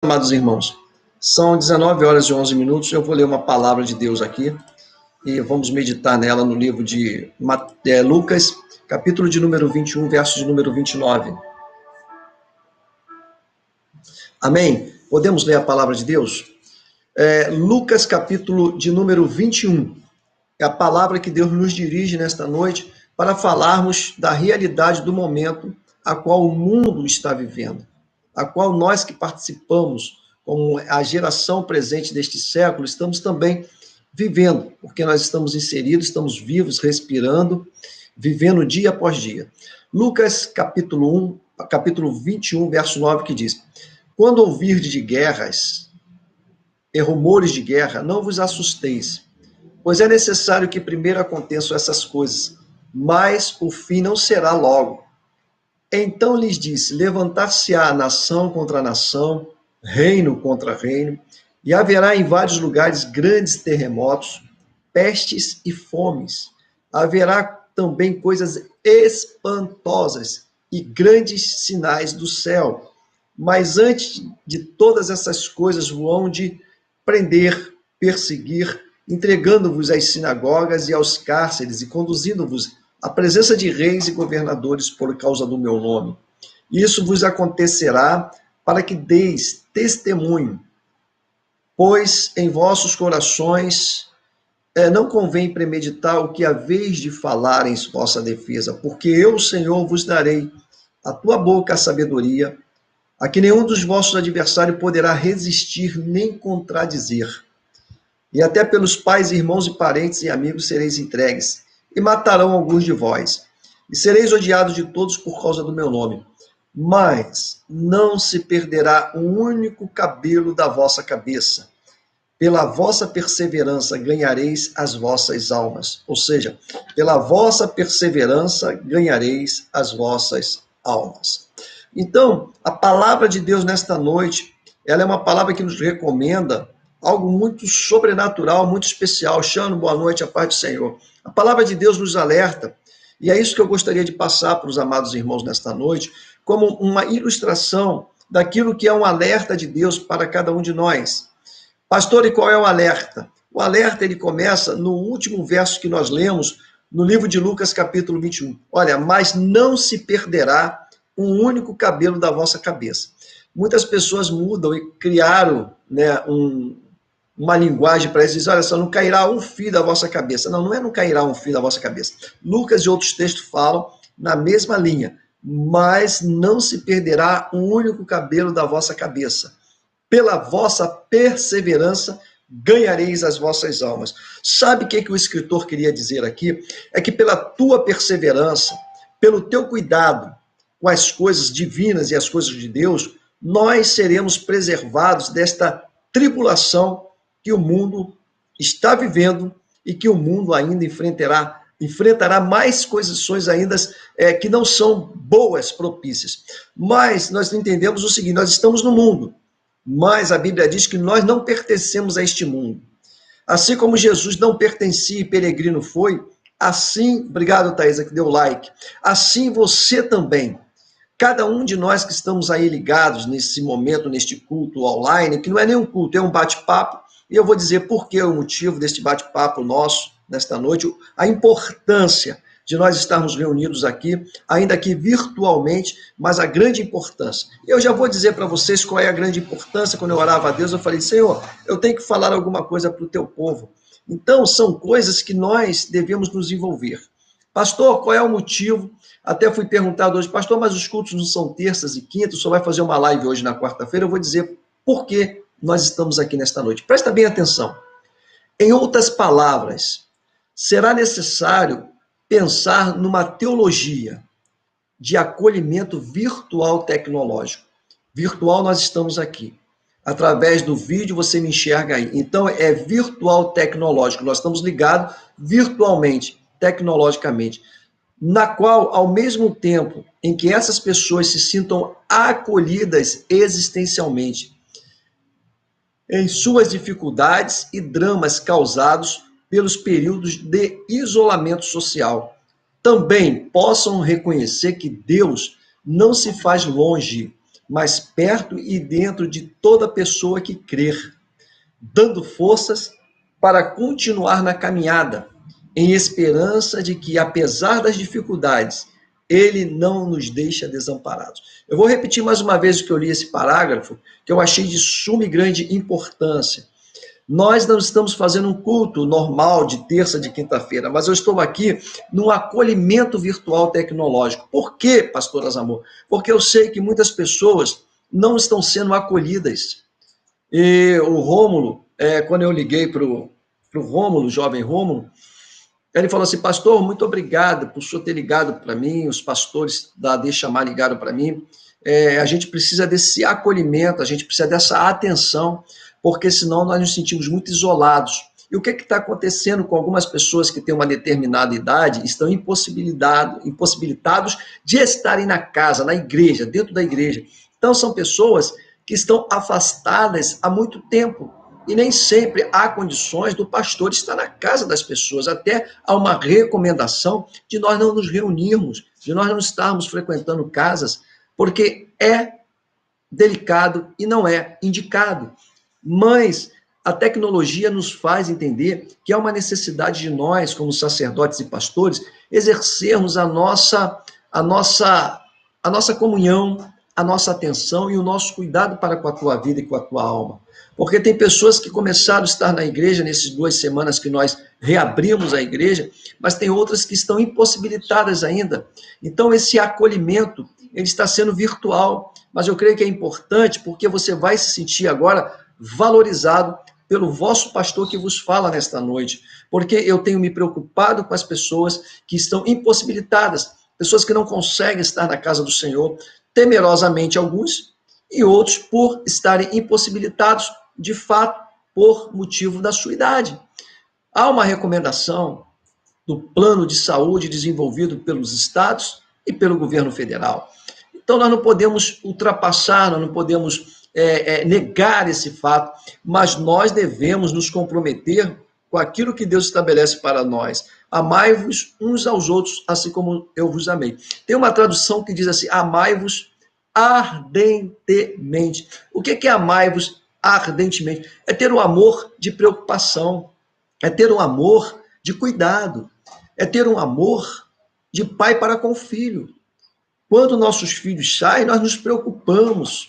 Amados irmãos, são 19 horas e 11 minutos, eu vou ler uma palavra de Deus aqui e vamos meditar nela no livro de Lucas, capítulo de número 21, verso de número 29. Amém? Podemos ler a palavra de Deus? Lucas, capítulo de número 21, é a palavra que Deus nos dirige nesta noite para falarmos da realidade do momento a qual o mundo está vivendo, a qual nós que participamos, como a geração presente deste século, estamos também vivendo, porque nós estamos inseridos, estamos vivos, respirando, vivendo dia após dia. Lucas, capítulo 21, verso 9, que diz: quando ouvirdes de guerras e rumores de guerra, não vos assusteis, pois é necessário que primeiro aconteçam essas coisas, mas o fim não será logo. Então lhes disse: levantar-se-á nação contra nação, reino contra reino, e haverá em vários lugares grandes terremotos, pestes e fomes. Haverá também coisas espantosas e grandes sinais do céu. Mas antes de todas essas coisas vão de prender, perseguir, entregando-vos às sinagogas e aos cárceres e conduzindo-vos à presença de reis e governadores por causa do meu nome. Isso vos acontecerá para que deis testemunho, pois em vossos corações não convém premeditar o que haveis de falar em vossa defesa, porque eu, Senhor, vos darei a tua boca a sabedoria, a que nenhum dos vossos adversários poderá resistir nem contradizer. E até pelos pais, irmãos e parentes e amigos sereis entregues, e matarão alguns de vós, e sereis odiados de todos por causa do meu nome. Mas não se perderá um único cabelo da vossa cabeça. Pela vossa perseverança ganhareis as vossas almas. Ou seja, pela vossa perseverança ganhareis as vossas almas. Então, a palavra de Deus nesta noite, ela é uma palavra que nos recomenda algo muito sobrenatural, muito especial. Xano, boa noite, a paz do Senhor. A palavra de Deus nos alerta, e é isso que eu gostaria de passar para os amados irmãos nesta noite, como uma ilustração daquilo que é um alerta de Deus para cada um de nós. Pastor, e qual é o alerta? O alerta, ele começa no último verso que nós lemos, no livro de Lucas, capítulo 21. Olha, mas não se perderá um único cabelo da vossa cabeça. Muitas pessoas mudam e criaram, uma linguagem para isso, diz: olha só, não cairá um fio da vossa cabeça. Não, não é não cairá um fio da vossa cabeça. Lucas e outros textos falam na mesma linha, mas não se perderá um único cabelo da vossa cabeça. Pela vossa perseverança ganhareis as vossas almas. Sabe o que o escritor queria dizer aqui? É que pela tua perseverança, pelo teu cuidado com as coisas divinas e as coisas de Deus, nós seremos preservados desta tribulação que o mundo está vivendo e que o mundo ainda enfrentará mais coisas ainda que não são boas, propícias. Mas nós entendemos o seguinte: nós estamos no mundo, mas a Bíblia diz que nós não pertencemos a este mundo. Assim como Jesus não pertencia e peregrino foi, assim, obrigado, Thaisa, que deu like, assim você também. Cada um de nós que estamos aí ligados nesse momento, neste culto online, que não é nem um culto, é um bate-papo, e eu vou dizer por que o motivo deste bate-papo nosso, nesta noite, a importância de nós estarmos reunidos aqui, ainda que virtualmente, mas a grande importância. Eu já vou dizer para vocês qual é a grande importância. Quando eu orava a Deus, eu falei: Senhor, eu tenho que falar alguma coisa para o teu povo. Então, são coisas que nós devemos nos envolver. Pastor, qual é o motivo? Até fui perguntado hoje: pastor, mas os cultos não são terças e quintas, o senhor vai fazer uma live hoje na quarta-feira? Eu vou dizer por que nós estamos aqui nesta noite. Presta bem atenção. Em outras palavras, será necessário pensar numa teologia de acolhimento virtual tecnológico. Virtual, nós estamos aqui. Através do vídeo você me enxerga aí. Então, é virtual tecnológico. Nós estamos ligados virtualmente, tecnologicamente, na qual, ao mesmo tempo em que essas pessoas se sintam acolhidas existencialmente em suas dificuldades e dramas causados pelos períodos de isolamento social, também possam reconhecer que Deus não se faz longe, mas perto e dentro de toda pessoa que crer, dando forças para continuar na caminhada, em esperança de que, apesar das dificuldades, ele não nos deixa desamparados. Eu vou repetir mais uma vez o que eu li esse parágrafo, que eu achei de suma e grande importância. Nós não estamos fazendo um culto normal de terça, de quinta-feira, mas eu estou aqui num acolhimento virtual tecnológico. Por quê, pastor Azamor? Porque eu sei que muitas pessoas não estão sendo acolhidas. E o Rômulo, quando eu liguei para o Rômulo, jovem Rômulo, ele falou assim: pastor, muito obrigado por o senhor ter ligado para mim, os pastores da Deixa Amar ligaram para mim. A gente precisa desse acolhimento, a gente precisa dessa atenção, porque senão nós nos sentimos muito isolados. E o que está acontecendo com algumas pessoas que têm uma determinada idade, estão impossibilitados de estarem na casa, na igreja, dentro da igreja. Então são pessoas que estão afastadas há muito tempo. E nem sempre há condições do pastor estar na casa das pessoas. Até há uma recomendação de nós não nos reunirmos, de nós não estarmos frequentando casas, porque é delicado e não é indicado. Mas a tecnologia nos faz entender que há uma necessidade de nós, como sacerdotes e pastores, exercermos a nossa comunhão, a nossa atenção e o nosso cuidado para com a tua vida e com a tua alma. Porque tem pessoas que começaram a estar na igreja nessas 2 semanas que nós reabrimos a igreja, mas tem outras que estão impossibilitadas ainda. Então, esse acolhimento, ele está sendo virtual, mas eu creio que é importante porque você vai se sentir agora valorizado pelo vosso pastor que vos fala nesta noite, porque eu tenho me preocupado com as pessoas que estão impossibilitadas, pessoas que não conseguem estar na casa do Senhor, temerosamente alguns, e outros por estarem impossibilitados, de fato, por motivo da sua idade. Há uma recomendação do plano de saúde desenvolvido pelos estados e pelo governo federal. Então, nós não podemos ultrapassar, nós não podemos negar esse fato, mas nós devemos nos comprometer com aquilo que Deus estabelece para nós. Amai-vos uns aos outros, assim como eu vos amei. Tem uma tradução que diz assim: amai-vos ardentemente. O que é amai-vos ardentemente? É ter um amor de preocupação, é ter um amor de cuidado, é ter um amor de pai para com o filho. Quando nossos filhos saem, nós nos preocupamos.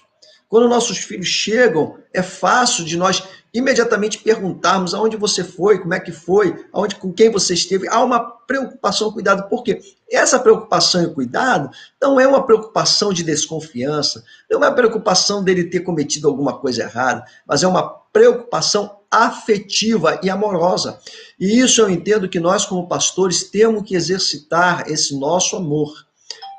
Quando nossos filhos chegam, é fácil de nós imediatamente perguntarmos aonde você foi, como é que foi, com quem você esteve. Há uma preocupação, cuidado. Por quê? Essa preocupação e cuidado não é uma preocupação de desconfiança, não é uma preocupação dele ter cometido alguma coisa errada, mas é uma preocupação afetiva e amorosa. E isso eu entendo que nós, como pastores, temos que exercitar esse nosso amor.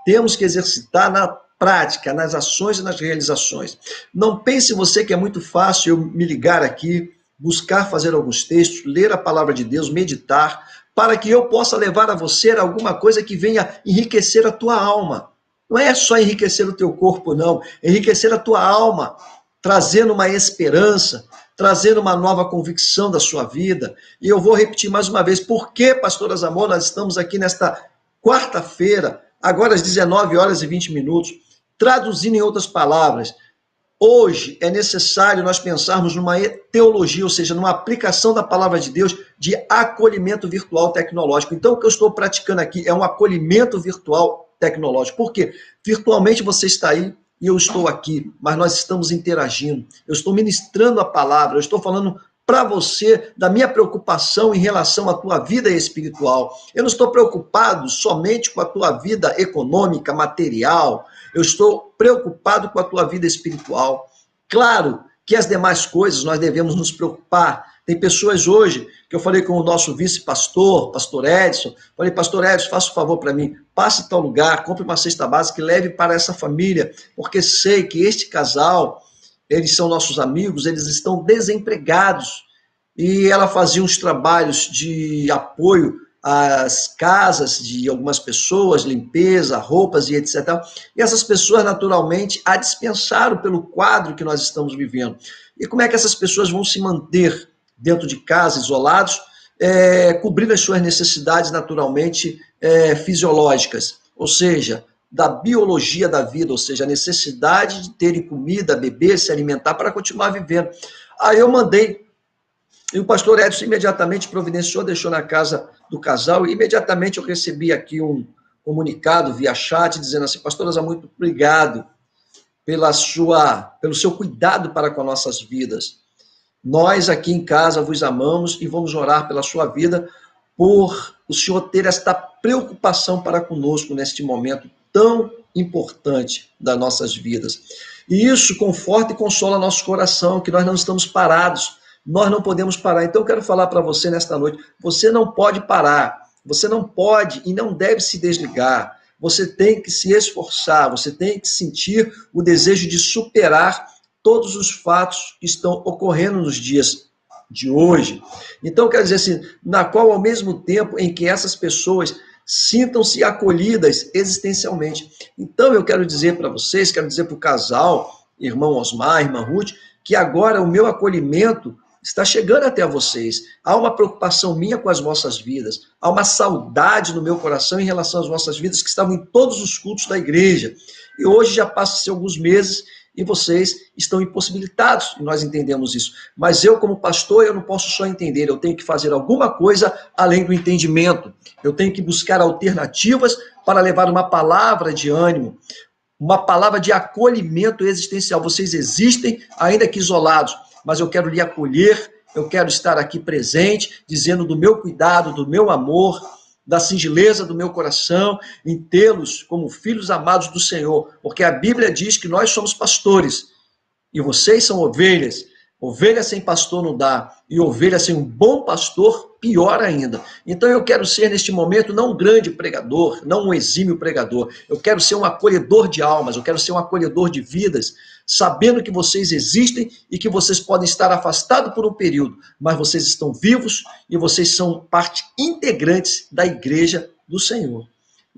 Temos que exercitar na prática, nas ações e nas realizações. Não pense você que é muito fácil eu me ligar aqui, buscar fazer alguns textos, ler a palavra de Deus, meditar, para que eu possa levar a você alguma coisa que venha enriquecer a tua alma. Não é só enriquecer o teu corpo, não. Enriquecer a tua alma, trazendo uma esperança, trazendo uma nova convicção da sua vida. E eu vou repetir mais uma vez, por que, pastor Azamor, nós estamos aqui nesta quarta-feira, agora às 19h20, traduzindo em outras palavras, hoje é necessário nós pensarmos numa teologia, ou seja, numa aplicação da palavra de Deus de acolhimento virtual tecnológico. Então, o que eu estou praticando aqui é um acolhimento virtual tecnológico. Por quê? Virtualmente você está aí e eu estou aqui, mas nós estamos interagindo. Eu estou ministrando a palavra, eu estou falando para você da minha preocupação em relação à tua vida espiritual. Eu não estou preocupado somente com a tua vida econômica, material. Eu estou preocupado com a tua vida espiritual. Claro que as demais coisas nós devemos nos preocupar. Tem pessoas hoje, que eu falei com o nosso vice-pastor, pastor Edson, falei, pastor Edson, faça um favor para mim, passe em tal lugar, compre uma cesta básica e leve para essa família, porque sei que este casal, eles são nossos amigos, eles estão desempregados. E ela fazia uns trabalhos de apoio às casas de algumas pessoas, limpeza, roupas e etc. E essas pessoas, naturalmente, a dispensaram pelo quadro que nós estamos vivendo. E como é que essas pessoas vão se manter dentro de casa, isolados, cobrindo as suas necessidades, naturalmente, fisiológicas? Ou seja, da biologia da vida, ou seja, a necessidade de terem comida, beber, se alimentar para continuar vivendo. Aí eu mandei, e o pastor Edson imediatamente providenciou, deixou na casa do casal, e imediatamente eu recebi aqui um comunicado via chat, dizendo assim: pastor Asa, muito obrigado pelo seu cuidado para com nossas vidas. Nós aqui em casa vos amamos e vamos orar pela sua vida, por o Senhor ter esta preocupação para conosco neste momento tão importante das nossas vidas. E isso conforta e consola nosso coração, que nós não estamos parados, nós não podemos parar. Então eu quero falar para você nesta noite, você não pode parar, você não pode e não deve se desligar, você tem que se esforçar, você tem que sentir o desejo de superar todos os fatos que estão ocorrendo nos dias de hoje. Então, quer dizer assim, na qual ao mesmo tempo em que essas pessoas sintam-se acolhidas existencialmente. Então, eu quero dizer para vocês, quero dizer para o casal, irmão Osmar, irmã Ruth, que agora o meu acolhimento está chegando até vocês. Há uma preocupação minha com as vossas vidas. Há uma saudade no meu coração em relação às vossas vidas que estavam em todos os cultos da igreja. E hoje já passam-se alguns meses e vocês estão impossibilitados, e nós entendemos isso. Mas eu, como pastor, eu não posso só entender, eu tenho que fazer alguma coisa além do entendimento. Eu tenho que buscar alternativas para levar uma palavra de ânimo, uma palavra de acolhimento existencial. Vocês existem, ainda que isolados, mas eu quero lhe acolher, eu quero estar aqui presente, dizendo do meu cuidado, do meu amor, da singeleza do meu coração, em tê-los como filhos amados do Senhor, porque a Bíblia diz que nós somos pastores, e vocês são ovelhas. Ovelha sem pastor não dá, e ovelha sem um bom pastor, pior ainda. Então eu quero ser, neste momento, não um grande pregador, não um exímio pregador, eu quero ser um acolhedor de almas, eu quero ser um acolhedor de vidas, sabendo que vocês existem e que vocês podem estar afastados por um período, mas vocês estão vivos e vocês são parte integrantes da igreja do Senhor.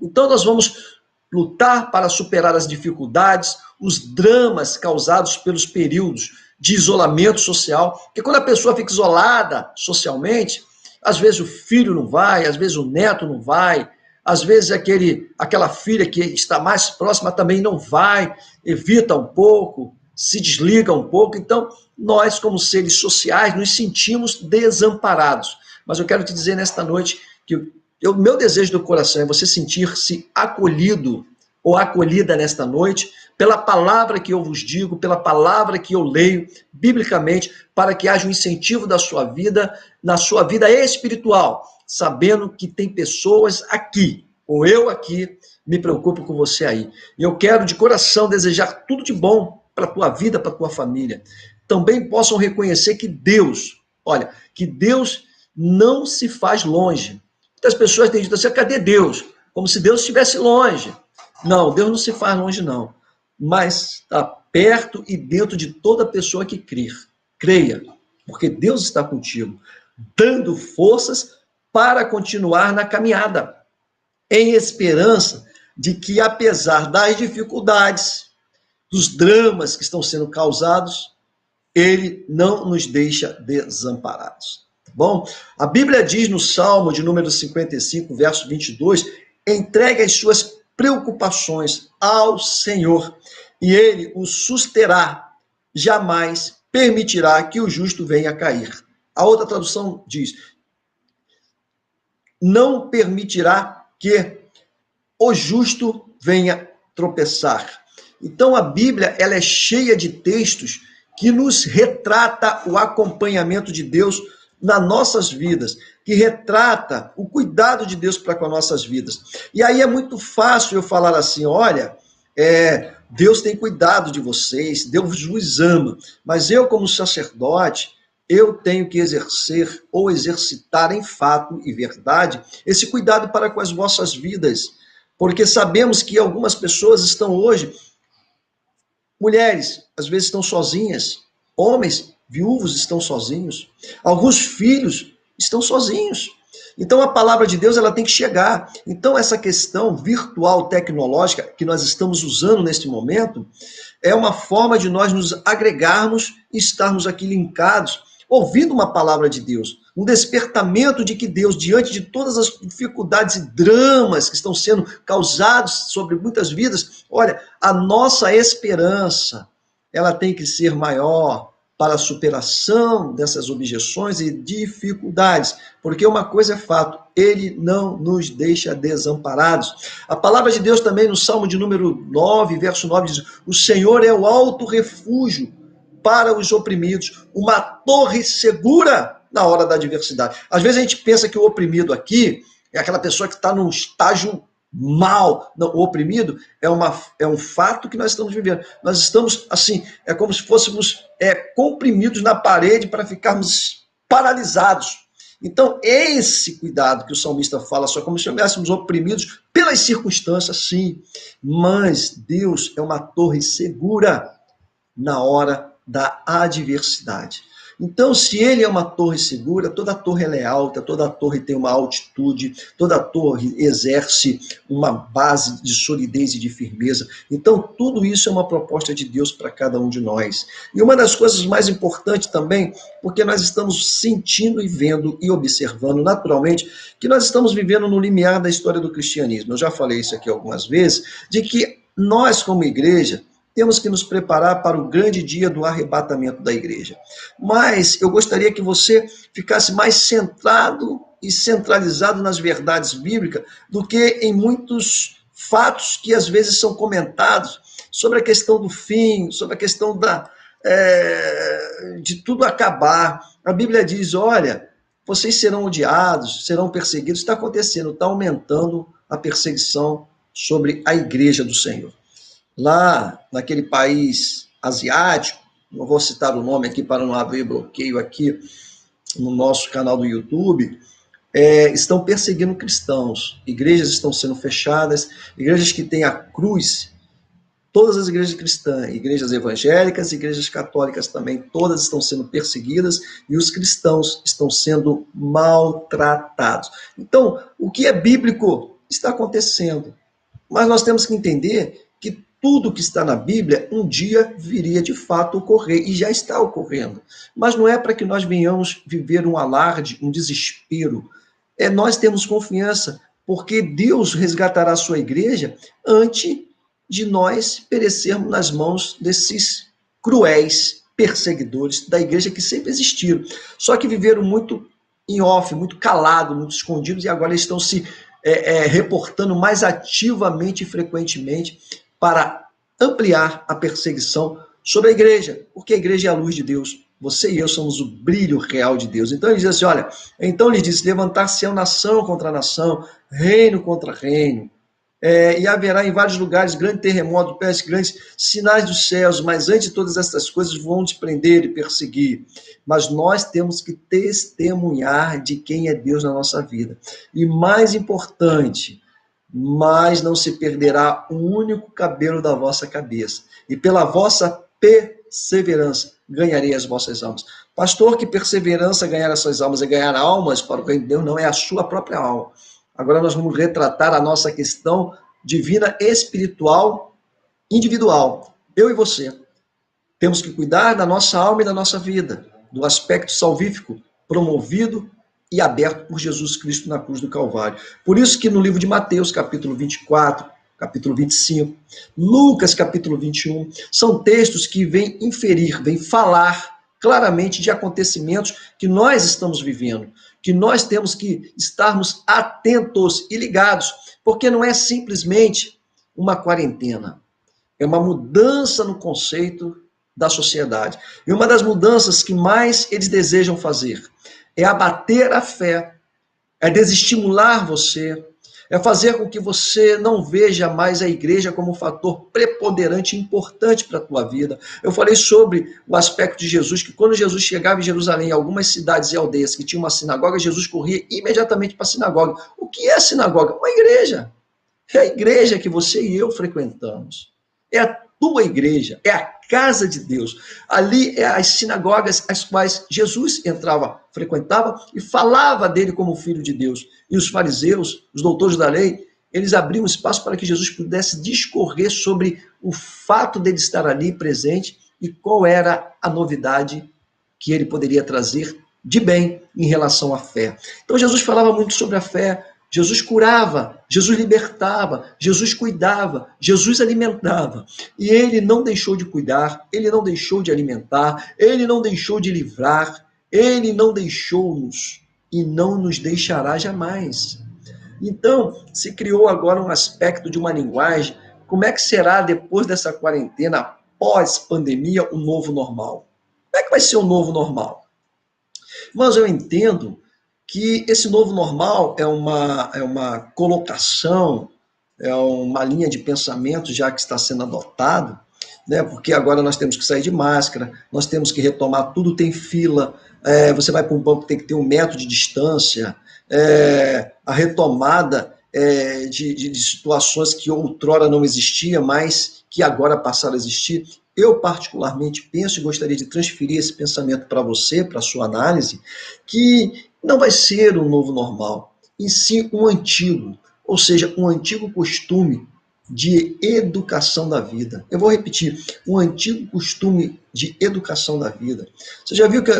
Então nós vamos lutar para superar as dificuldades, os dramas causados pelos períodos de isolamento social, porque quando a pessoa fica isolada socialmente, às vezes o filho não vai, às vezes o neto não vai, às vezes aquela filha que está mais próxima também não vai, evita um pouco, se desliga um pouco. Então, nós, como seres sociais, nos sentimos desamparados. Mas eu quero te dizer nesta noite que o meu desejo do coração é você sentir-se acolhido ou acolhida nesta noite, pela palavra que eu vos digo, pela palavra que eu leio biblicamente, para que haja um incentivo da sua vida, na sua vida espiritual, sabendo que tem pessoas aqui, ou eu aqui, me preocupo com você aí. E eu quero de coração desejar tudo de bom para a tua vida, para a tua família. Também possam reconhecer que Deus, olha, que Deus não se faz longe. Muitas pessoas têm dito assim: cadê Deus? Como se Deus estivesse longe. Não, Deus não se faz longe, não. Mas está perto e dentro de toda pessoa que crer. Creia, porque Deus está contigo, dando forças para continuar na caminhada, em esperança de que, apesar das dificuldades, dos dramas que estão sendo causados, Ele não nos deixa desamparados. Bom, a Bíblia diz no Salmo de número 55, verso 22, entregue as suas preocupações ao Senhor, e Ele o susterá, jamais permitirá que o justo venha a cair. A outra tradução diz: não permitirá que o justo venha tropeçar. Então a Bíblia, ela é cheia de textos que nos retrata o acompanhamento de Deus nas nossas vidas, que retrata o cuidado de Deus para com as nossas vidas. E aí é muito fácil eu falar assim: olha, Deus tem cuidado de vocês, Deus vos ama, mas eu, como sacerdote, eu tenho que exercer ou exercitar em fato e verdade esse cuidado para com as vossas vidas, porque sabemos que algumas pessoas estão hoje, mulheres, às vezes estão sozinhas, homens, viúvos estão sozinhos, alguns filhos estão sozinhos. Então a palavra de Deus, ela tem que chegar. Então essa questão virtual tecnológica que nós estamos usando neste momento é uma forma de nós nos agregarmos e estarmos aqui linkados, ouvindo uma palavra de Deus. um despertamento de que Deus, diante de todas as dificuldades e dramas que estão sendo causados sobre muitas vidas, olha, a nossa esperança, ela tem que ser maior para a superação dessas objeções e dificuldades, porque uma coisa é fato, ele não nos deixa desamparados. A palavra de Deus também no Salmo de número 9, verso 9 diz: o Senhor é o alto refúgio para os oprimidos, uma torre segura na hora da adversidade. Às vezes a gente pensa que o oprimido aqui é aquela pessoa que está num estágio mal. Não, o oprimido é um fato que nós estamos vivendo. Nós estamos, assim, é como se fôssemos comprimidos na parede para ficarmos paralisados. Então, esse cuidado que o salmista fala, só como se estivéssemos oprimidos pelas circunstâncias, sim, mas Deus é uma torre segura na hora da adversidade. Então, se ele é uma torre segura, toda torre ela é alta, toda torre tem uma altitude, toda torre exerce uma base de solidez e de firmeza. Então, tudo isso é uma proposta de Deus para cada um de nós. E uma das coisas mais importantes também, porque nós estamos sentindo e vendo e observando naturalmente que nós estamos vivendo no limiar da história do cristianismo. Eu já falei isso aqui algumas vezes, de que nós, como igreja, temos que nos preparar para o grande dia do arrebatamento da igreja. Mas eu gostaria que você ficasse mais centrado e centralizado nas verdades bíblicas do que em muitos fatos que às vezes são comentados sobre a questão do fim, sobre a questão de tudo acabar. A Bíblia diz, olha, vocês serão odiados, serão perseguidos. Está acontecendo, está aumentando a perseguição sobre a igreja do Senhor. Lá naquele país asiático, não vou citar o nome aqui para não haver bloqueio aqui no nosso canal do YouTube, estão perseguindo cristãos, igrejas estão sendo fechadas, igrejas que têm a cruz, todas as igrejas cristãs, igrejas evangélicas, igrejas católicas também, todas estão sendo perseguidas e os cristãos estão sendo maltratados. Então, o que é bíblico está acontecendo, mas nós temos que entender que tudo que está na Bíblia um dia viria de fato ocorrer, e já está ocorrendo. Mas não é para que nós venhamos viver um alarde, um desespero. Nós temos confiança, porque Deus resgatará a sua igreja antes de nós perecermos nas mãos desses cruéis perseguidores da igreja que sempre existiram. Só que viveram muito em off, muito calado, muito escondidos, e agora estão se reportando mais ativamente e frequentemente para ampliar a perseguição sobre a igreja, porque a igreja é a luz de Deus. Você e eu somos o brilho real de Deus. Então ele diz assim, olha, então ele diz, levantar-se-ão nação contra nação, reino contra reino, e haverá em vários lugares grande terremoto, pestes, grandes sinais dos céus, mas antes de todas essas coisas vão te prender e perseguir. Mas nós temos que testemunhar de quem é Deus na nossa vida. E mais importante, mas não se perderá um único cabelo da vossa cabeça. E pela vossa perseverança ganharei as vossas almas. Pastor, que perseverança ganhar as suas almas? É ganhar almas para o reino de Deus? Não, é a sua própria alma. Agora nós vamos retratar a nossa questão divina, espiritual, individual. Eu e você. Temos que cuidar da nossa alma e da nossa vida, do aspecto salvífico promovido e aberto por Jesus Cristo na cruz do Calvário. Por isso que no livro de Mateus, capítulo 24, capítulo 25, Lucas, capítulo 21, são textos que vêm inferir, vêm falar claramente de acontecimentos que nós estamos vivendo, que nós temos que estarmos atentos e ligados, porque não é simplesmente uma quarentena, é uma mudança no conceito da sociedade. E uma das mudanças que mais eles desejam fazer é abater a fé, é desestimular você, é fazer com que você não veja mais a igreja como um fator preponderante e importante para a tua vida. Eu falei sobre o aspecto de Jesus, que quando Jesus chegava em Jerusalém, em algumas cidades e aldeias que tinham uma sinagoga, Jesus corria imediatamente para a sinagoga. O que é a sinagoga? Uma igreja. É a igreja que você e eu frequentamos. É a tua igreja, é a casa de Deus. Ali é as sinagogas às quais Jesus entrava, frequentava e falava dele como filho de Deus. E os fariseus, os doutores da lei, eles abriam espaço para que Jesus pudesse discorrer sobre o fato dele estar ali presente e qual era a novidade que ele poderia trazer de bem em relação à fé. Então Jesus falava muito sobre a fé, Jesus curava, Jesus libertava, Jesus cuidava, Jesus alimentava. E ele não deixou de cuidar, ele não deixou de alimentar, ele não deixou de livrar, ele não deixou-nos e não nos deixará jamais. Então, se criou agora um aspecto de uma linguagem. Como é que será depois dessa quarentena, pós-pandemia, o novo normal? Como é que vai ser o novo normal? Mas eu entendo que esse novo normal é uma colocação, é uma linha de pensamento já que está sendo adotado, né? Porque agora nós temos que sair de máscara, nós temos que retomar, tudo tem fila, você vai para um banco, tem que ter 1 metro de distância, a retomada de situações que outrora não existia, mas que agora passaram a existir. Eu, particularmente, penso e gostaria de transferir esse pensamento para você, para a sua análise, que não vai ser um novo normal, em si um antigo, ou seja, um antigo costume de educação da vida. Eu vou repetir, um antigo costume de educação da vida. Você já viu que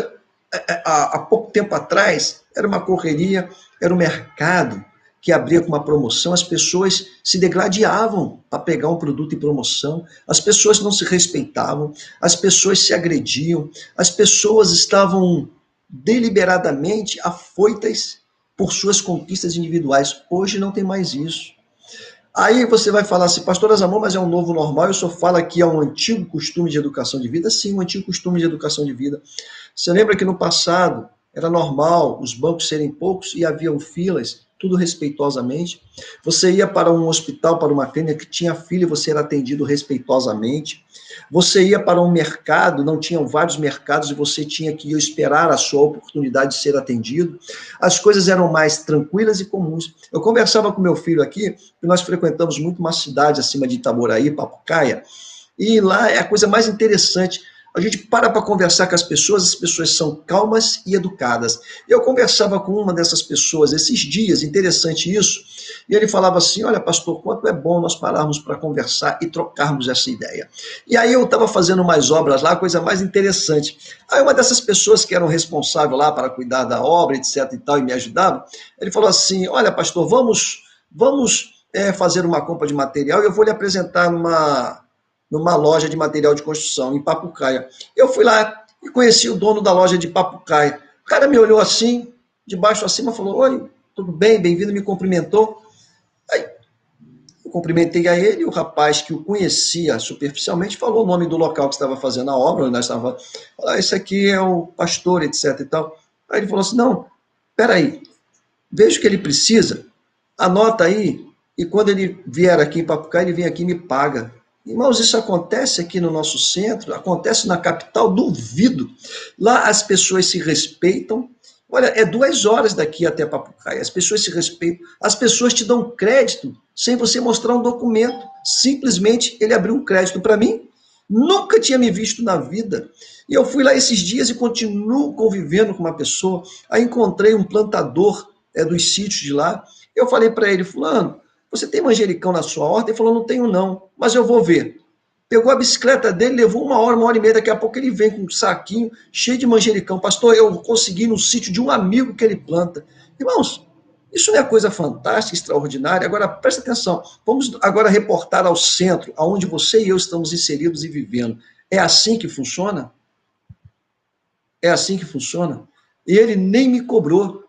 há pouco tempo atrás era uma correria, era um mercado que abria com uma promoção, as pessoas se degladiavam a pegar um produto em promoção, as pessoas não se respeitavam, as pessoas se agrediam, as pessoas estavam deliberadamente afoitas por suas conquistas individuais. Hoje não tem mais isso. Aí você vai falar assim, pastor Azamor, mas é um novo normal, eu só falo que é um antigo costume de educação de vida. Sim, um antigo costume de educação de vida. Você lembra que no passado era normal os bancos serem poucos e haviam filas, tudo respeitosamente. Você ia para um hospital, para uma clínica que tinha fila e você era atendido respeitosamente. Você ia para um mercado, não tinham vários mercados e você tinha que esperar a sua oportunidade de ser atendido. As coisas eram mais tranquilas e comuns. Eu conversava com meu filho aqui, que nós frequentamos muito uma cidade acima de Itaboraí, Papucaia, e lá é a coisa mais interessante. A gente para conversar com as pessoas são calmas e educadas. Eu conversava com uma dessas pessoas esses dias, interessante isso, e ele falava assim, olha pastor, quanto é bom nós pararmos para conversar e trocarmos essa ideia. E aí eu estava fazendo umas obras lá, coisa mais interessante. Aí uma dessas pessoas que eram responsável lá para cuidar da obra, etc e tal, e me ajudava, ele falou assim, olha pastor, vamos fazer uma compra de material e eu vou lhe apresentar numa loja de material de construção, em Papucaia. Eu fui lá e conheci o dono da loja de Papucaia. O cara me olhou assim, de baixo a cima, falou, oi, tudo bem, bem-vindo, me cumprimentou. Aí, eu cumprimentei a ele, o rapaz que o conhecia superficialmente falou o nome do local que estava fazendo a obra, nós estávamos falando, esse aqui é o pastor, etc e tal. Aí ele falou assim, não, peraí, veja o que ele precisa, anota aí, e quando ele vier aqui em Papucaia, ele vem aqui e me paga. Irmãos, isso acontece aqui no nosso centro, acontece na capital, duvido. Lá as pessoas se respeitam. Olha, é 2 horas daqui até Papucaia. As pessoas se respeitam. As pessoas te dão crédito sem você mostrar um documento. Simplesmente ele abriu um crédito para mim. Nunca tinha me visto na vida. E eu fui lá esses dias e continuo convivendo com uma pessoa. Aí encontrei um plantador dos sítios de lá. Eu falei para ele, fulano, você tem manjericão na sua horta? Ele falou, não tenho não, mas eu vou ver. Pegou a bicicleta dele, levou 1 hora e meia, daqui a pouco ele vem com um saquinho cheio de manjericão. Pastor, eu consegui no sítio de um amigo que ele planta. Irmãos, isso não é coisa fantástica, extraordinária? Agora, presta atenção, vamos agora reportar ao centro, aonde você e eu estamos inseridos e vivendo. É assim que funciona? É assim que funciona? E ele nem me cobrou,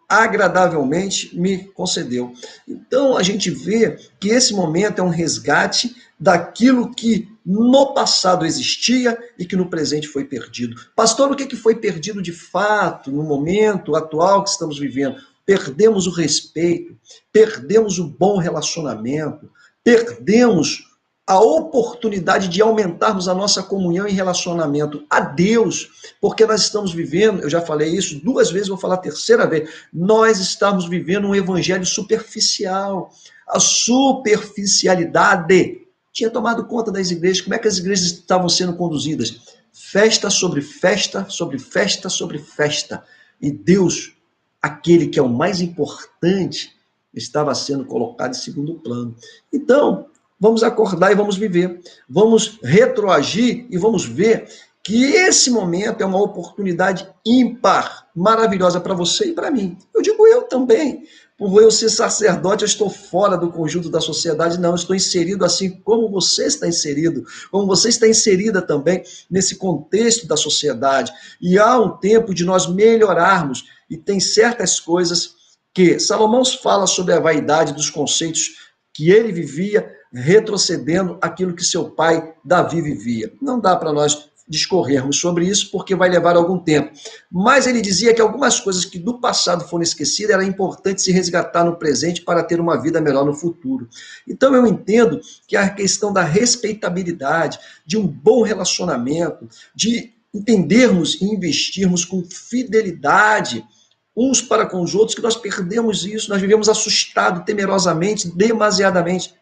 agradavelmente me concedeu. Então a gente vê que esse momento é um resgate daquilo que no passado existia e que no presente foi perdido. Pastor, o que foi perdido de fato no momento atual que estamos vivendo? Perdemos o respeito, perdemos o bom relacionamento, perdemos a oportunidade de aumentarmos a nossa comunhão e relacionamento a Deus, porque nós estamos vivendo, eu já falei isso 2 vezes, vou falar a 3ª vez, nós estamos vivendo um evangelho superficial. A superficialidade tinha tomado conta das igrejas. Como é que as igrejas estavam sendo conduzidas? Festa sobre festa, sobre festa, sobre festa. E Deus, aquele que é o mais importante, estava sendo colocado em segundo plano. Então, vamos acordar e vamos viver. Vamos retroagir e vamos ver que esse momento é uma oportunidade ímpar, maravilhosa para você e para mim. Eu digo eu também. Por eu ser sacerdote, eu estou fora do conjunto da sociedade, não, eu estou inserido assim como você está inserido, como você está inserida também nesse contexto da sociedade. E há um tempo de nós melhorarmos, e tem certas coisas que Salomão fala sobre a vaidade dos conceitos que ele vivia, retrocedendo aquilo que seu pai Davi vivia. Não dá para nós discorrermos sobre isso, porque vai levar algum tempo. Mas ele dizia que algumas coisas que do passado foram esquecidas, era importante se resgatar no presente para ter uma vida melhor no futuro. Então eu entendo que a questão da respeitabilidade, de um bom relacionamento, de entendermos e investirmos com fidelidade uns para com os outros, que nós perdemos isso, nós vivemos assustados, temerosamente, demasiadamente.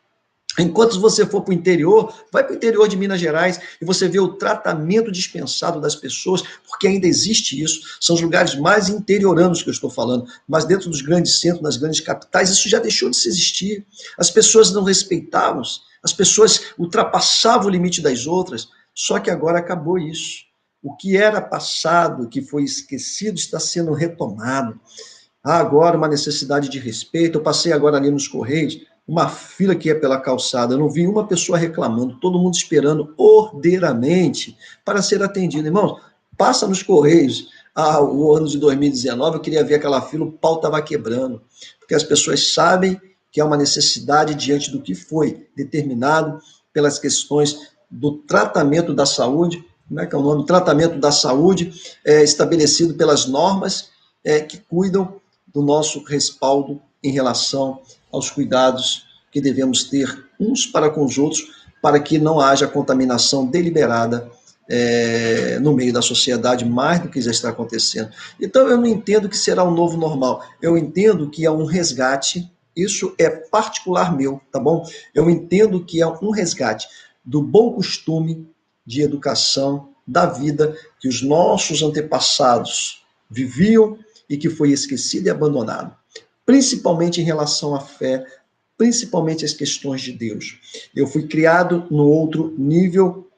Enquanto você for para o interior, vai para o interior de Minas Gerais e você vê o tratamento dispensado das pessoas, porque ainda existe isso. São os lugares mais interioranos que eu estou falando, mas dentro dos grandes centros, nas grandes capitais, isso já deixou de se existir. As pessoas não respeitavam, as pessoas ultrapassavam o limite das outras, só que agora acabou isso. O que era passado, que foi esquecido, está sendo retomado. Há agora uma necessidade de respeito. Eu passei agora ali nos Correios, uma fila que ia pela calçada, eu não vi uma pessoa reclamando, todo mundo esperando ordeiramente para ser atendido. Irmãos, passa nos Correios, o ano de 2019, eu queria ver aquela fila, o pau estava quebrando, porque as pessoas sabem que há uma necessidade diante do que foi determinado pelas questões do tratamento da saúde, como é que é o nome? Tratamento da saúde, estabelecido pelas normas que cuidam do nosso respaldo em relação aos cuidados que devemos ter uns para com os outros, para que não haja contaminação deliberada no meio da sociedade, mais do que já está acontecendo. Então, eu não entendo que será um novo normal. Eu entendo que é um resgate, isso é particular meu, tá bom? Eu entendo que é um resgate do bom costume de educação da vida que os nossos antepassados viviam e que foi esquecido e abandonado, principalmente em relação à fé, principalmente as questões de Deus. Eu fui criado no outro nível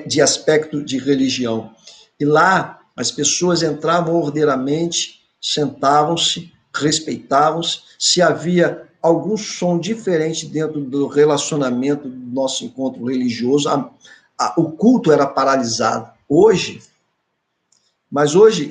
de aspecto de religião. E lá as pessoas entravam ordeiramente, sentavam-se, respeitavam-se. Se havia algum som diferente dentro do relacionamento do nosso encontro religioso, o culto era paralisado. Hoje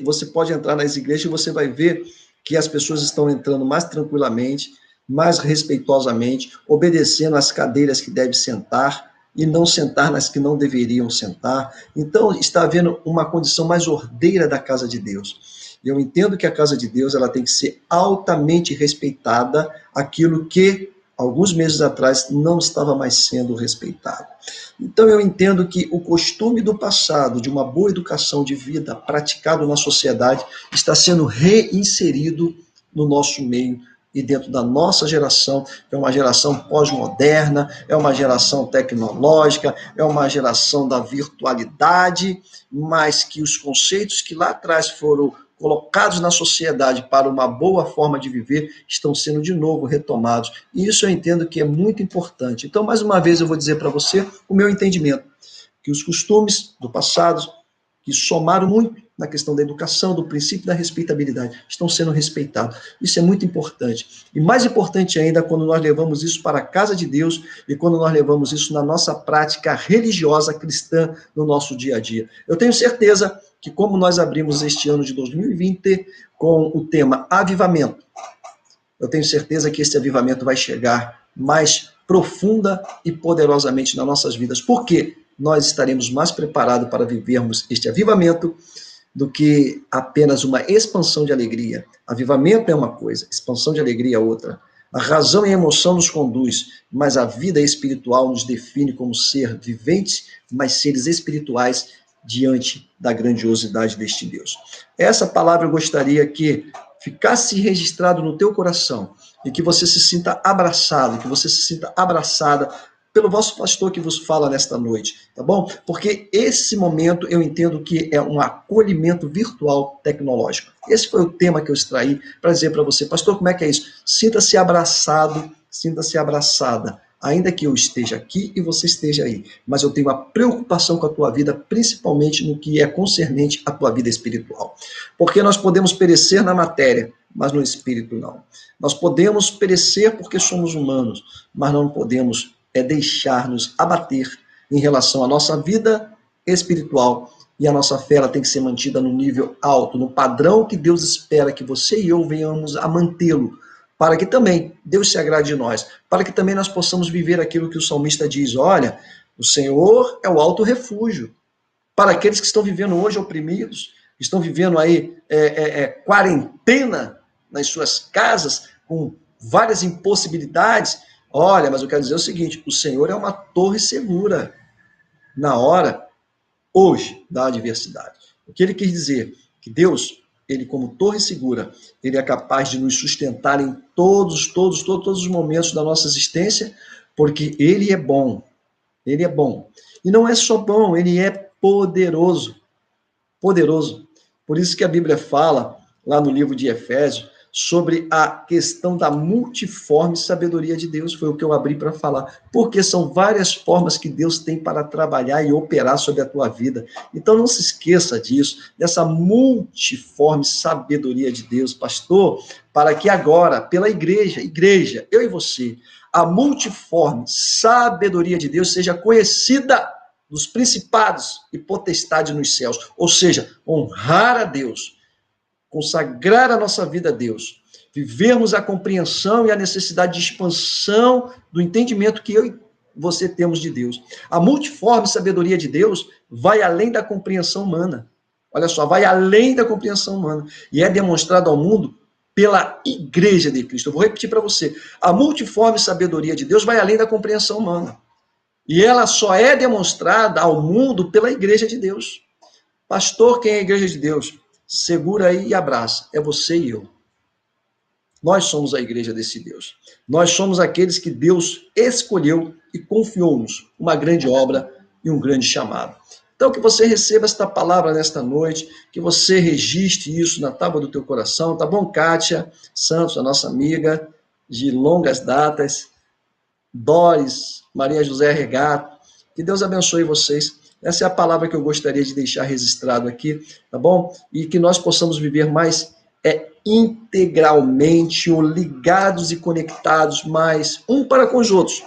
você pode entrar nas igrejas e você vai ver que as pessoas estão entrando mais tranquilamente, mais respeitosamente, obedecendo às cadeiras que devem sentar e não sentar nas que não deveriam sentar. Então, está havendo uma condição mais ordeira da casa de Deus. Eu entendo que a casa de Deus ela tem que ser altamente respeitada, aquilo que alguns meses atrás não estava mais sendo respeitado. Então eu entendo que o costume do passado, de uma boa educação de vida praticado na sociedade, está sendo reinserido no nosso meio e dentro da nossa geração, que é uma geração pós-moderna, é uma geração tecnológica, é uma geração da virtualidade, mas que os conceitos que lá atrás foram colocados na sociedade para uma boa forma de viver, estão sendo de novo retomados. E isso eu entendo que é muito importante. Então, mais uma vez, eu vou dizer para você o meu entendimento, que os costumes do passado, que somaram muito na questão da educação, do princípio da respeitabilidade, estão sendo respeitados. Isso é muito importante. E mais importante ainda, quando nós levamos isso para a casa de Deus e quando nós levamos isso na nossa prática religiosa cristã, no nosso dia a dia. Eu tenho certeza que como nós abrimos este ano de 2020 com o tema avivamento, eu tenho certeza que esse avivamento vai chegar mais profunda e poderosamente nas nossas vidas. Por quê? Nós estaremos mais preparados para vivermos este avivamento do que apenas uma expansão de alegria. Avivamento é uma coisa, expansão de alegria é outra. A razão e a emoção nos conduz, mas a vida espiritual nos define como ser viventes, mas seres espirituais diante da grandiosidade deste Deus. Essa palavra eu gostaria que ficasse registrado no teu coração e que você se sinta abraçado, que você se sinta abraçada pelo vosso pastor que vos fala nesta noite, tá bom? Porque esse momento eu entendo que é um acolhimento virtual tecnológico. Esse foi o tema que eu extraí para dizer para você, pastor, como é que é isso? Sinta-se abraçado, sinta-se abraçada Ainda que eu esteja aqui e você esteja aí, mas eu tenho uma preocupação com a tua vida, principalmente no que é concernente à tua vida espiritual. Porque nós podemos perecer na matéria, mas no espírito não. Nós podemos perecer porque somos humanos, mas não podemos deixar-nos abater em relação à nossa vida espiritual. E a nossa fé ela tem que ser mantida no nível alto, no padrão que Deus espera que você e eu venhamos a mantê-lo, para que também Deus se agrade de nós, para que também nós possamos viver aquilo que o salmista diz: olha, o Senhor é o alto refúgio. Para aqueles que estão vivendo hoje oprimidos, estão vivendo aí quarentena nas suas casas, com várias impossibilidades, olha, mas eu quero dizer o seguinte: o Senhor é uma torre segura na hora, hoje, da adversidade. O que ele quis dizer? Que Deus, ele como torre segura, ele é capaz de nos sustentar em todos os momentos da nossa existência, porque ele é bom. Ele é bom. E não é só bom, ele é poderoso. Poderoso. Por isso que a Bíblia fala, lá no livro de Efésios, sobre a questão da multiforme sabedoria de Deus. Foi o que eu abri para falar. Porque são várias formas que Deus tem para trabalhar e operar sobre a tua vida. Então não se esqueça disso, dessa multiforme sabedoria de Deus, pastor, para que agora, pela igreja, eu e você, a multiforme sabedoria de Deus seja conhecida dos principados e potestades nos céus. Ou seja, honrar a Deus, consagrar a nossa vida a Deus, vivermos a compreensão e a necessidade de expansão do entendimento que eu e você temos de Deus. A multiforme sabedoria de Deus vai além da compreensão humana. Olha só, vai além da compreensão humana. E é demonstrado ao mundo pela igreja de Cristo. Eu vou repetir para você. A multiforme sabedoria de Deus vai além da compreensão humana. E ela só é demonstrada ao mundo pela igreja de Deus. Pastor, quem é a igreja de Deus? Segura aí e abraça. É você e eu. Nós somos a igreja desse Deus. Nós somos aqueles que Deus escolheu e confiou-nos uma grande obra e um grande chamado. Então, que você receba esta palavra nesta noite, que você registre isso na tábua do teu coração, tá bom, Kátia Santos, a nossa amiga de longas datas, Doris, Maria José Regato, que Deus abençoe vocês. Essa é a palavra que eu gostaria de deixar registrado aqui, tá bom? E que nós possamos viver mais integralmente, ou ligados e conectados mais um para com os outros.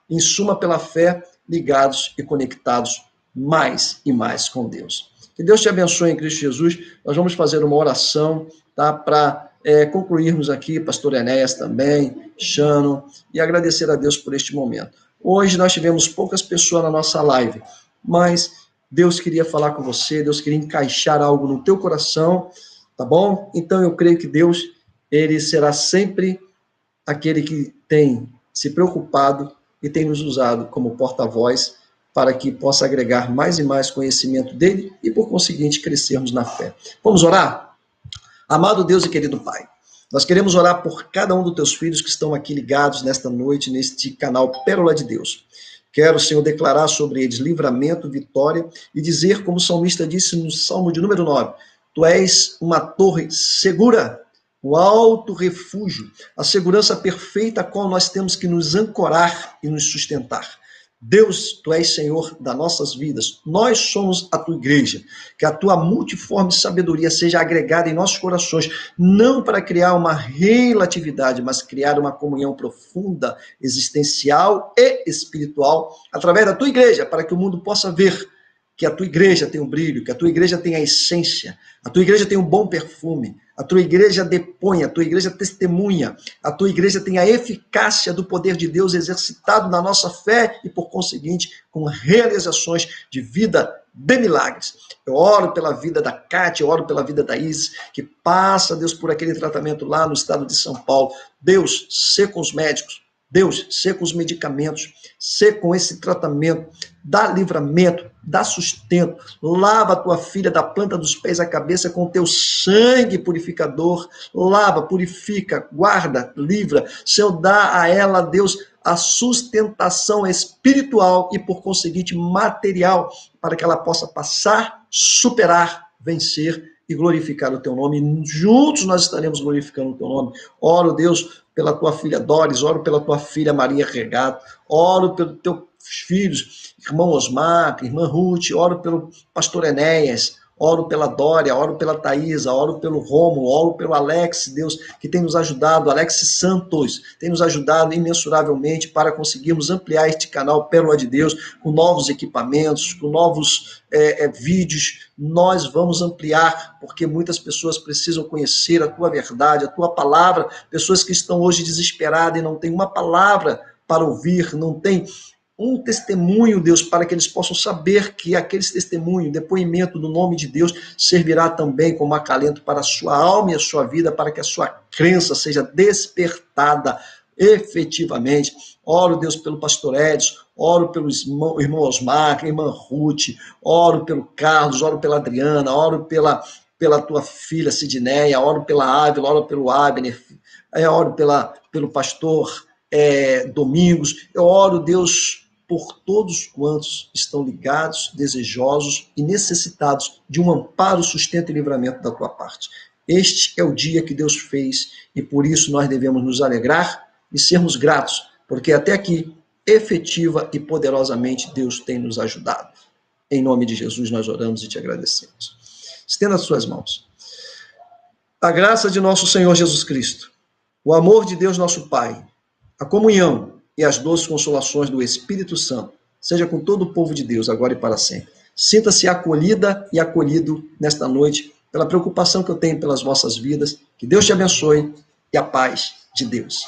Em suma, pela fé, ligados e conectados mais e mais com Deus. Que Deus te abençoe em Cristo Jesus. Nós vamos fazer uma oração, tá? Para concluirmos aqui, pastor Enéas também, Shannon, e agradecer a Deus por este momento. Hoje nós tivemos poucas pessoas na nossa live, mas Deus queria falar com você, Deus queria encaixar algo no teu coração, tá bom? Então eu creio que Deus, ele será sempre aquele que tem se preocupado e tem nos usado como porta-voz para que possa agregar mais e mais conhecimento dele e, por conseguinte, crescermos na fé. Vamos orar? Amado Deus e querido Pai, nós queremos orar por cada um dos teus filhos que estão aqui ligados nesta noite, neste canal Pérola de Deus. Quero, Senhor, declarar sobre eles livramento, vitória e dizer, como o salmista disse no Salmo de número 9, tu és uma torre segura, um alto refúgio, a segurança perfeita a qual nós temos que nos ancorar e nos sustentar. Deus, tu és Senhor das nossas vidas, nós somos a tua igreja, que a tua multiforme sabedoria seja agregada em nossos corações, não para criar uma relatividade, mas criar uma comunhão profunda, existencial e espiritual, através da tua igreja, para que o mundo possa ver que a tua igreja tem um brilho, que a tua igreja tem a essência, a tua igreja tem um bom perfume, a tua igreja depõe, a tua igreja testemunha, a tua igreja tem a eficácia do poder de Deus exercitado na nossa fé e, por conseguinte, com realizações de vida de milagres. Eu oro pela vida da Kátia, eu oro pela vida da Isis, que passa, Deus, por aquele tratamento lá no estado de São Paulo. Deus, sê com os médicos, Deus, sê com os medicamentos, sê com esse tratamento, dá livramento, dá sustento, lava a tua filha da planta dos pés à cabeça com o teu sangue purificador, lava, purifica, guarda, livra, Senhor, dá a ela, Deus, a sustentação espiritual e, por conseguinte, material, para que ela possa passar, superar, vencer e glorificar o teu nome. Juntos nós estaremos glorificando o teu nome. Oro, Deus, pela tua filha Doris, oro pela tua filha Maria Regato, oro pelos teus filhos, irmão Osmar, irmã Ruth, oro pelo pastor Enéas, oro pela Dória, oro pela Thaisa, oro pelo Rômulo, oro pelo Alex, Deus, que tem nos ajudado, Alex Santos, tem nos ajudado imensuravelmente para conseguirmos ampliar este canal Pérola de Deus, com novos equipamentos, com novos vídeos. Nós vamos ampliar, porque muitas pessoas precisam conhecer a tua verdade, a tua palavra, pessoas que estão hoje desesperadas e não têm uma palavra para ouvir, não tem um testemunho, Deus, para que eles possam saber que aquele testemunho, depoimento do nome de Deus, servirá também como acalento para a sua alma e a sua vida, para que a sua crença seja despertada efetivamente. Oro, Deus, pelo pastor Edson, oro pelo irmão Osmar, irmã Ruth, oro pelo Carlos, oro pela Adriana, oro pela tua filha Sidneia, oro pela Ávila, oro pelo Abner, oro pelo pastor Domingos. Eu oro, Deus, por todos quantos estão ligados, desejosos e necessitados de um amparo, sustento e livramento da tua parte. Este é o dia que Deus fez e por isso nós devemos nos alegrar e sermos gratos, porque até aqui, efetiva e poderosamente, Deus tem nos ajudado. Em nome de Jesus nós oramos e te agradecemos. Estenda as suas mãos. A graça de nosso Senhor Jesus Cristo, o amor de Deus nosso Pai, a comunhão e as doces consolações do Espírito Santo seja com todo o povo de Deus, agora e para sempre. Sinta-se acolhida e acolhido nesta noite pela preocupação que eu tenho pelas vossas vidas. Que Deus te abençoe e a paz de Deus.